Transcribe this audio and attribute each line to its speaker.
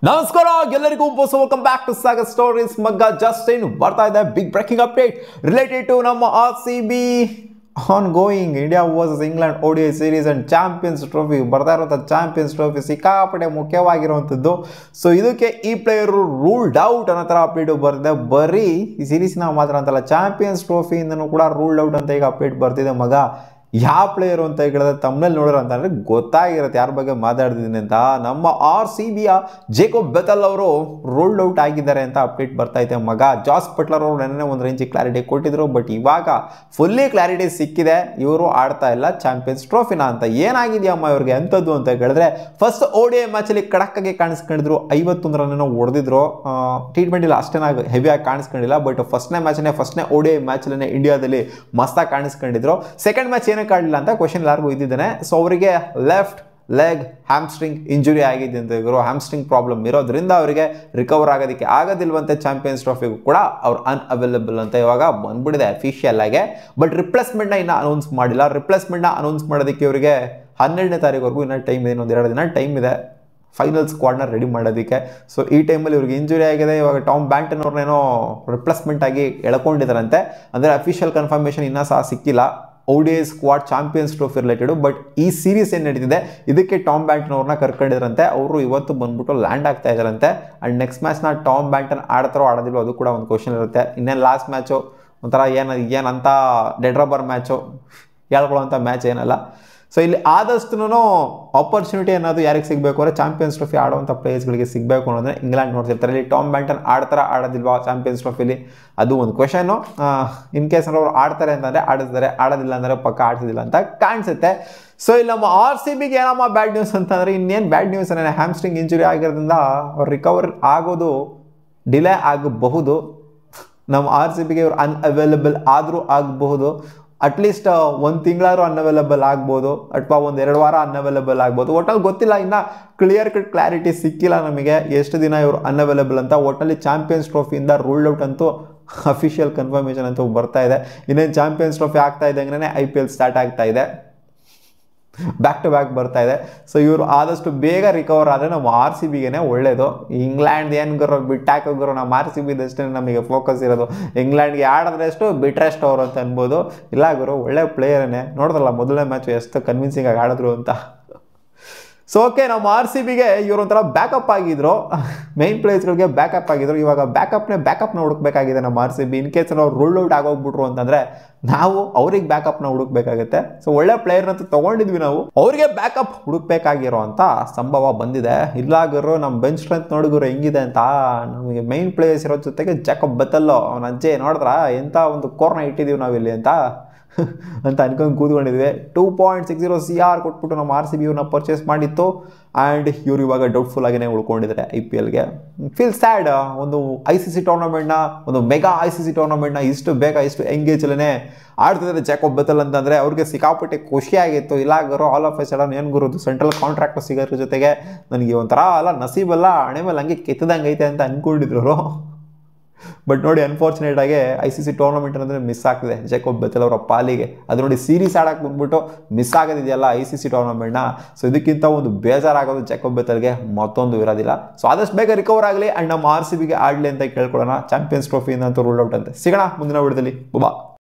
Speaker 1: ನಮಸ್ಕಾರ ಎಲ್ಲರಿಗೂ welcome back to Sagar stories ಮಗ್ಗ ಜಸ್ಟಿನ್ ಬರ್ತಾ ಇದೆ big breaking update related to ನಮ್ಮ RCB ongoing India versus England ODI series and champions trophy ಬರ್ತಾ ಇರೋಂಥ ಚಾಂಪಿಯನ್ಸ್ ಟ್ರೋಫಿ ಸಿಕ್ಕಾಪಟ್ಟೆ ಮುಖ್ಯವಾಗಿರುವಂಥದ್ದು. ಸೊ ಇದಕ್ಕೆ ಈ ಪ್ಲೇಯರು ರೂಲ್ಡ್ ಔಟ್ ಅನ್ನೋ ಥರ ಅಪ್ಡೇಟ್ ಬರ್ತಿದೆ. ಬರೀ ಈ ಸೀರೀಸ್ನ ಮಾತ್ರ ಅಂತಲ್ಲ, ಚಾಂಪಿಯನ್ಸ್ ಟ್ರೋಫಿಯಿಂದನೂ ಕೂಡ ರೂಲ್ಡ್ ಔಟ್ ಅಂತ ಈಗ ಅಪ್ಡೇಟ್ ಬರ್ತಿದೆ ಮಗ. ಯಾವ ಪ್ಲೇಯರು ಅಂತ ಹೇಳಿದ್ರೆ ತಮ್ಮಲ್ಲಿ ನೋಡೋರು ಅಂತಂದರೆ ಗೊತ್ತಾಗಿರುತ್ತೆ ಯಾರ ಬಗ್ಗೆ ಮಾತಾಡ್ತಿದ್ದೀನಿ ಅಂತ. ನಮ್ಮ RCBಯ ಜೇಕೋಬ್ ಬೆಥೆಲ್ ಅವರು ರೂಲ್ಡ್ ಔಟ್ ಆಗಿದ್ದಾರೆ ಅಂತ ಅಪ್ಡೇಟ್ ಬರ್ತೈತೆ ಮಗ. ಜಾಸ್ ಬಟ್ಲರ್ ಅವರು ನೆನ್ನೆ ಒಂದು ರೇಂಜಿಗೆ ಕ್ಲಾರಿಟಿ ಕೊಟ್ಟಿದ್ರು, ಬಟ್ ಇವಾಗ ಫುಲ್ಲಿ ಕ್ಲಾರಿಟಿ ಸಿಕ್ಕಿದೆ, ಇವರು ಆಡ್ತಾ ಇಲ್ಲ ಚಾಂಪಿಯನ್ಸ್ ಟ್ರೋಫಿನ ಅಂತ. ಏನಾಗಿದೆಯಮ್ಮ ಇವ್ರಿಗೆ ಅಂಥದ್ದು ಅಂತ ಹೇಳಿದ್ರೆ, ಫಸ್ಟ್ ODI ಮ್ಯಾಚಲ್ಲಿ ಕಡಕ್ಕಾಗಿ ಕಾಣಿಸ್ಕೊಂಡಿದ್ರು, 51 ರನ್ ಹೊಡೆದಿದ್ರು. T20 ಅಷ್ಟೇನಾಗಿ ಹೆವಿಯಾಗಿ ಕಾಣಿಸ್ಕೊಂಡಿಲ್ಲ, ಬಟ್ ಫಸ್ಟ್ನೇ ODI ಮ್ಯಾಚಲ್ಲೇ ಇಂಡಿಯಾದಲ್ಲಿ ಮಸ್ತಾಗಿ ಕಾಣಿಸ್ಕೊಂಡಿದ್ರು. ಸೆಕೆಂಡ್ ಮ್ಯಾಚ್ ಕಾಣಲಿಲ್ಲ ಅಂತ ಕ್ವಶನ್ ಎಲ್ಲರಿಗೂ ಇದ್ದಿದ್ದಾನೆ. ಸೊ ಅವರಿಗೆ ಲೆಫ್ಟ್ ಲೆಗ್ ಹ್ಯಾಮ್ಸ್ಟ್ರಿಂಗ್ ಇಂಜುರಿ ಆಗಿದೆ ಅಂತ ಇವರು, ಹ್ಯಾಮ್ಸ್ಟ್ರಿಂಗ್ ಪ್ರಾಬ್ಲಮ್ ಇರೋದ್ರಿಂದ ಅವರಿಗೆ ರಿಕವರ್ ಆಗೋದಕ್ಕೆ ಆಗೋದಿಲ್ವಂತೆ. ಚಾಂಪಿಯನ್ಸ್ ಟ್ರೋಫಿಗೂ ಕೂಡ ಅವ್ರು ಅನ್ಅವೈಲಬಲ್ ಅಂತ ಇವಾಗ ಬಂದ್ಬಿಟ್ಟಿದೆ ಅಫಿಷಿಯಲ್ ಆಗಿ. ಬಟ್ ರಿಪ್ಲೇಸ್ಮೆಂಟ್ನ ಇನ್ನೂ ಅನೌನ್ಸ್ ಮಾಡಿಲ್ಲ. ರಿಪ್ಲೇಸ್ಮೆಂಟ್ನ ಅನೌನ್ಸ್ ಮಾಡೋದಕ್ಕೆ ಇವರಿಗೆ 12ನೇ ತಾರೀಕುವರೆಗೂ ಇನ್ನೂ ಟೈಮ್ ಇದೆ, ಇನ್ನೊಂದು 2 ದಿನ ಟೈಮ್ ಇದೆ ಫೈನಲ್ ಸ್ಕ್ವಾಡ್ನ ರೆಡಿ ಮಾಡೋದಕ್ಕೆ. ಸೊ ಈ ಟೈಮಲ್ಲಿ ಇವ್ರಿಗೆ ಇಂಜುರಿ ಆಗಿದೆ. ಇವಾಗ ಟಾಮ್ ಬ್ಯಾಂಟನ್ ಅವ್ರನ್ನೇನೋ ರಿಪ್ಲೇಸ್ಮೆಂಟ್ ಆಗಿ ಎಳ್ಕೊಂಡಿದ್ದಾರಂತೆ. ಅಂದರೆ ಅಫಿಷಿಯಲ್ ಕನ್ಫರ್ಮೇಷನ್ ಇನ್ನೂ ಸಹ ಸಿಕ್ಕಿಲ್ಲ ODI squad champions trophy related. But ಈ ಸೀರೀಸ್ ಏನು ನಡೀತಿದೆ ಇದಕ್ಕೆ ಟಾಮ್ ಬ್ಯಾಂಟನ್ ಅವ್ರನ್ನ ಕರ್ಕೊಂಡಿದ್ರಂತೆ. ಅವರು ಇವತ್ತು ಬಂದ್ಬಿಟ್ಟು ಲ್ಯಾಂಡ್ ಆಗ್ತಾ ಇದ್ದಾರಂತೆ. ಆ್ಯಂಡ್ ನೆಕ್ಸ್ಟ್ ಮ್ಯಾಚ್ನ ಟಾಮ್ ಬ್ಯಾಂಟನ್ ಆಡ್ತಾರೋ ಆಡೋದಿಲ್ಲೋ ಅದು ಕೂಡ ಒಂದು ಕ್ವಶನ್ ಇರುತ್ತೆ. ಇನ್ನೇನು ಲಾಸ್ಟ್ ಮ್ಯಾಚು ಒಂಥರ ಏನಂತ ಡೆಡ್ ರಬ್ಬರ್ ಮ್ಯಾಚು ಹೇಳ್ಕೊಳ್ಳೋಂಥ ಮ್ಯಾಚ್ ಏನಲ್ಲ. ಸೊ ಇಲ್ಲಿ ಆದಷ್ಟು ಆಪರ್ಚುನಿಟಿ ಅನ್ನೋದು ಯಾರಿಗೆ ಸಿಗಬೇಕು ಅಂದರೆ ಚಾಂಪಿಯನ್ಸ್ ಟ್ರೋಫಿ ಆಡುವಂಥ ಪ್ಲೇಯರ್ಸ್ಗಳಿಗೆ ಸಿಗಬೇಕು ಅನ್ನೋದನ್ನ ಇಂಗ್ಲೆಂಡ್ ನೋಡ್ತಿರ್ತಾರೆ. ಇಲ್ಲಿ ಟಾಮ್ ಬ್ಯಾಂಟನ್ ಆಡೋದಿಲ್ವಾ ಚಾಂಪಿಯನ್ಸ್ ಟ್ರೋಫಿಲಿ, ಅದು ಒಂದು ಕ್ವೆಶನ್ನು. ಇನ್ ಕೇಸ್ ಅವರು ಆಡ್ತಾರೆ ಅಂತಂದರೆ ಆಡಿಸ್ತಾರೆ, ಆಡೋದಿಲ್ಲ ಅಂದರೆ ಪಕ್ಕ ಆಡ್ತಿದ್ದಿಲ್ಲ ಅಂತ ಕಾಣಿಸುತ್ತೆ. ಸೊ ಇಲ್ಲಿ ನಮ್ಮ RCBಗೆ ಏನಮ್ಮ ಬ್ಯಾಡ್ ನ್ಯೂಸ್ ಅಂತಂದರೆ, ಇನ್ನೇನು ಬ್ಯಾಡ್ ನ್ಯೂಸ್ ಅಂದರೆ ಹ್ಯಾಮ್ಸ್ಟ್ರಿಂಗ್ ಇಂಜುರಿ ಆಗಿರೋದ್ರಿಂದ ಅವ್ರು ರಿಕವರ್ ಆಗೋದು ಡಿಲೇ ಆಗಬಹುದು. ನಮ್ಮ RCBಗೆ ಇವರು ಅನ್ಅವೈಲಬಲ್ ಆದರೂ ಆಗಬಹುದು. ಅಟ್ಲೀಸ್ಟ್ 1 ತಿಂಗಳಾದ್ರೂ ಅನ್ಅವೈಲಬಲ್ ಆಗ್ಬೋದು, ಅಥವಾ 1-2 ವಾರ ಅನ್ಅವೈಲಬಲ್ ಆಗ್ಬೋದು. ಒಟ್ಟಲ್ಲಿ ಗೊತ್ತಿಲ್ಲ, ಇನ್ನು ಕ್ಲಿಯರ್ ಕಟ್ ಕ್ಲಾರಿಟಿ ಸಿಕ್ಕಿಲ್ಲ ನಮಗೆ ಎಷ್ಟು ದಿನ ಇವರು ಅನ್ಅವೈಲಬಲ್ ಅಂತ. ಒಟ್ಟಲ್ಲಿ ಚಾಂಪಿಯನ್ಸ್ ಟ್ರೋಫಿಯಿಂದ ರೂಲ್ಡ್ ಔಟ್ ಅಂತೂ ಅಫಿಷಿಯಲ್ ಕನ್ಫರ್ಮೇಷನ್ ಅಂತೂ ಬರ್ತಾ ಇದೆ. ಇನ್ನೇನು ಚಾಂಪಿಯನ್ಸ್ ಟ್ರೋಫಿ ಆಗ್ತಾ ಇದ್ದಂಗೆ IPL ಸ್ಟಾರ್ಟ್ ಆಗ್ತಾ ಇದೆ, ಬ್ಯಾಕ್ ಟು ಬ್ಯಾಕ್ ಬರ್ತಾ ಇದೆ. ಸೊ ಇವರು ಆದಷ್ಟು ಬೇಗ ರಿಕವರ್ ಆದರೆ ನಮ್ಮ RCBಗೆ ಒಳ್ಳೇದು. ಇಂಗ್ಲೆಂಡ್ ಏನು ಬಿಟ್ಟಾಕೋಗ್ರು, ನಮ್ಮ RCBದಷ್ಟೇ ನಮಗೆ ಫೋಕಸ್ ಇರೋದು. ಇಂಗ್ಲೆಂಡ್ಗೆ ಆಡಿದ್ರೆ ಎಷ್ಟು ಬಿಟ್ರೆ ಎಷ್ಟು ಅವರು ಅಂತ ಅನ್ಬೋದು. ಇಲ್ಲ ಗುರು, ಒಳ್ಳೆ ಪ್ಲೇಯರನ್ನೇ ನೋಡಿದ್ರಲ್ಲ ಮೊದಲನೇ ಮ್ಯಾಚ್ ಎಷ್ಟು ಕನ್ವಿನ್ಸಿಂಗ್ ಆಗಿ ಆಡಿದ್ರು ಅಂತ. ಸೊ ಓಕೆ, ನಮ್ಮ RCBಗೆ ಇವರು ಒಂಥರ ಬ್ಯಾಕಪ್ ಆಗಿದ್ರು, ಮೈನ್ ಪ್ಲೇಯರ್ಸ್ಗಳಿಗೆ ಬ್ಯಾಕಪ್ ಆಗಿದ್ರು. ಇವಾಗ ಬ್ಯಾಕಪ್ನ ಹುಡುಕ್ಬೇಕಾಗಿದೆ ನಮ್ಮ RCB. ಇನ್ ಕೇಸ್ ನಾವು ರೂಲ್ಡ್ ಔಟ್ ಆಗೋಗ್ಬಿಟ್ರು ಅಂತಂದರೆ ನಾವು ಅವ್ರಿಗೆ ಬ್ಯಾಕಪ್ನ ಹುಡುಕ್ಬೇಕಾಗುತ್ತೆ. ಸೊ ಒಳ್ಳೆ ಪ್ಲೇಯರ್ನಂತೂ ತೊಗೊಂಡಿದ್ವಿ ನಾವು, ಅವರಿಗೆ ಬ್ಯಾಕಪ್ ಹುಡುಕ್ಬೇಕಾಗಿರೋ ಅಂತ ಸಂಭವ ಬಂದಿದೆ. ಇಲ್ಲಾಗರು ನಮ್ಮ ಬೆಂಚ್ ಸ್ಟ್ರೆಂತ್ ನೋಡಿದ್ರು ಹೆಂಗಿದೆ ಅಂತ. ನಮಗೆ ಮೈನ್ ಪ್ಲೇಯರ್ಸ್ ಇರೋ ಜೊತೆಗೆ ಜೇಕೋಬ್ ಬೆಥೆಲ್ ಅವನ ಅಜ್ಜೆ ನೋಡಿದ್ರ ಎಂಥ ಒಂದು ಕೋರ್ನ ಇಟ್ಟಿದ್ದೀವಿ ನಾವಿಲ್ಲಿ ಅಂತ ಅನ್ಕೊಂಡು ಕೂತ್ಕೊಂಡಿದ್ವಿ. 2.60 CR ಕೊಟ್ಬಿಟ್ಟು ನಮ್ಮ RCB ಇವ್ರನ್ನ ಪರ್ಚೇಸ್ ಮಾಡಿತ್ತು. ಆ್ಯಂಡ್ ಇವರು ಇವಾಗ ಡೌಟ್ಫುಲ್ ಆಗಿನೇ ಉಳ್ಕೊಂಡಿದ್ದಾರೆ IPLಗೆ. Feel sad. ಒಂದು ICC ಟೂರ್ನಮೆಂಟ್ನ, ಒಂದು ಮೆಗಾ ICC ಟೂರ್ನಮೆಂಟ್ನ ಇಷ್ಟು ಎಂಗೇಜಲ್ಲೇ ಆಡ್ತಿದ್ದಾರೆ ಜೇಕೋಬ್ ಬೆಥೆಲ್ ಅಂತಂದರೆ ಅವ್ರಿಗೆ ಸಿಕ್ಕಾಪಟ್ಟೆ ಖುಷಿಯಾಗಿತ್ತು. ಇಲ್ಲಾಗರು ಆಲ್ ಆಫ್ ಎ ಸಡನ್ ಏನು ಗುರುದು ಸೆಂಟ್ರಲ್ ಕಾಂಟ್ರಾಕ್ಟ್ ಸಿಗೋದ್ರ ಜೊತೆಗೆ ನನಗೆ ಒಂಥರ ಅಲ್ಲ ನಸೀಬಲ್ಲ, ಹಣೆ ಮೇಲೆ ಹಂಗೆ ಕೆತ್ತದಂಗೆ ಐತೆ ಅಂತ ಅಂದ್ಕೊಂಡಿದ್ರು. ಬಟ್ ನೋಡಿ, ಅನ್ಫಾರ್ಚುನೇಟ್ ಆಗಿ ICC ಟೂರ್ನಮೆಂಟ್ ಅನ್ನೋದ್ರೆ ಮಿಸ್ ಆಗ್ತಿದೆ ಜೇಕೋಬ್ ಬೆಥೆಲ್ ಅವರ ಪಾಲಿಗೆ. ಅದು ನೋಡಿ, ಸೀರೀಸ್ ಆಡಕ್ಕೆ ಬಂದ್ಬಿಟ್ಟು ಮಿಸ್ ಆಗೋದಿದೆಯಲ್ಲ ICC ಟೂರ್ನಮೆಂಟ್ನ. ಸೊ ಇದಕ್ಕಿಂತ ಒಂದು ಬೇಜಾರಾಗೋದು ಜೇಕೋಬ್ ಬೆಥೆಲ್ಗೆ ಮತ್ತೊಂದು ಇರೋದಿಲ್ಲ. ಸೊ ಆದಷ್ಟು ಬೇಗ ರಿಕವರ್ ಆಗಲಿ ಆ್ಯಂಡ್ ನಮ್ಮ RCBಗೆ ಆಡಲಿ ಅಂತ ಕೇಳ್ಕೊಳ್ಳೋಣ. ಚಾಂಪಿಯನ್ಸ್ ಟ್ರೋಫಿಯಿಂದ ಅಂತೂ ರೂಲ್ಡ್ ಔಟ್ ಅಂತೆ. ಸಿಗೋಣ ಮುಂದಿನ ವಿಡಿಯೋದಲ್ಲಿ. ಬಾ.